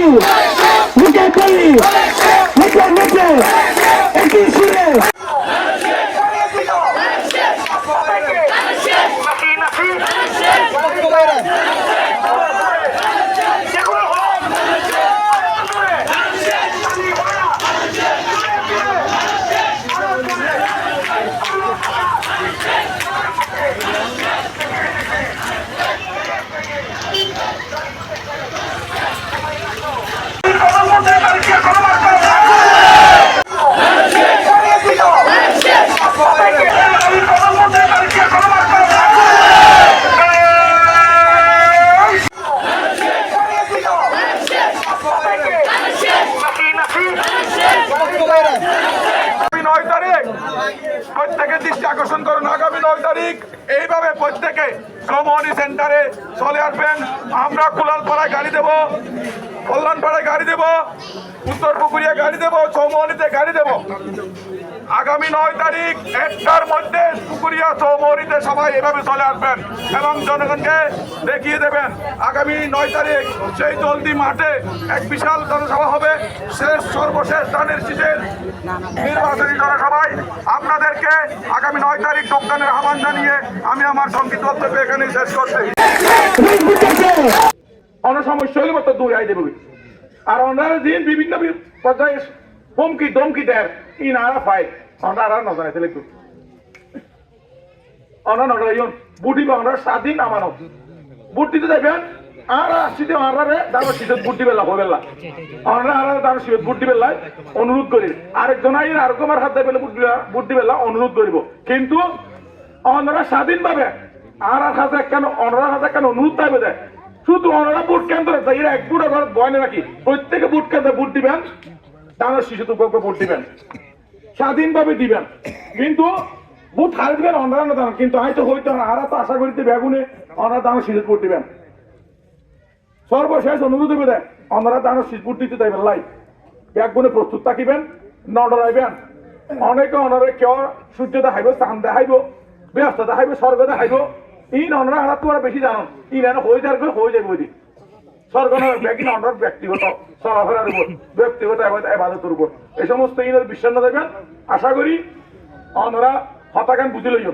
বলি মুখে বলি মুখে মুখে একই সুরে প্রত্যেকে দৃষ্টি আকর্ষণ করুন। আগামী 9 তারিখ এইভাবে প্রত্যেকে কমিউনিটি সেন্টারে চলে আসবেন। আমরা কুলালপাড়ায় গাড়ি দেব, কল্যাণপাড়ায় গাড়ি দেব, উত্তর পুকুরিয়া গাড়ি দেব, চৌমহনীতে গাড়ি দেব। আগামী 9 তারিখ 1টার মধ্যে পুকুরিয়া চৌমহনীতে সবাই এভাবে চলে আসবেন এবং জনগণকে দেখিয়ে দেবেন। আগামী 9 তারিখ সেই জলদি মাঠে এক বিশাল জনসভা হবে, সর্বশেষ ধানের শীষের নির্বাচনী জনসভায়। আপনাদেরকে আগামী 9 তারিখ যোগদানের আহ্বান জানিয়ে আমি আমার সংক্ষিপ্ত বক্তব্য এখানে শেষ করছি। অনেক সমস্যা হলে মতো দূরে আই দেবে আর ওনারা দিন বিভিন্ন পর্যায়ে হুমকি ধমকি দেয় ইনারা পায় ওনারা নজর আছে একটু অনন বুটি বা স্বাধীন আমানো বুট দিতে যাবেন আর আসতে আনারে দাঁড়ো শীত বুট দিবে লাভ বেলা আনারা দাঁড়ো শীত বুট দিবে লাই অনুরোধ করি আরেকজন আইন আর কমার হাত দেবে বুট দিবে অনুরোধ করিব কিন্তু ওনারা স্বাধীন ভাবে আর হাতে কেন ওনারা হাতে কেন অনুরোধ পাইবে দেয় শুধু ওনারা বুট কেন্দ্রে এরা এক বুট ঘর বয়নে রাখি প্রত্যেকে বুট কেন্দ্রে বুট দিবেন দাঁড়ো শিশু উপভোগ ভোট দিবেন স্বাধীনভাবে দিবেন কিন্তু বুট হারবেন ওনারা না দাঁড়ান কিন্তু হয়তো হইতো না আর তো আশা করিতে বেগুনে ওনারা দাঁড়ো শীত ভোট দিবেন সর্বশেষ অনুরোধ হবে দেয় ওনারা দাঁড়ো শীত ভোট দিতে দেবেন লাই ব্যাগুনে প্রস্তুত থাকিবেন ন ডরাইবেন অনেকে ওনারে কেউ সূর্য দেখাইব চাঁদ দেখাইব ব্যস্ত দেখাইব স্বর্গ দেখাইব ইন ওনারা আর তোরা বেশি জানো ইন এনে হয়ে যাবে হয়ে যাবে ওই স্বর্গ ব্যাগিন ওনার ব্যক্তিগত চলাফেরার উপর ব্যক্তিগত আবাদতের উপর এই সমস্ত ইনের বিশ্বাস না দেবেন আশা করি ওনারা হতাকান বুঝে লইব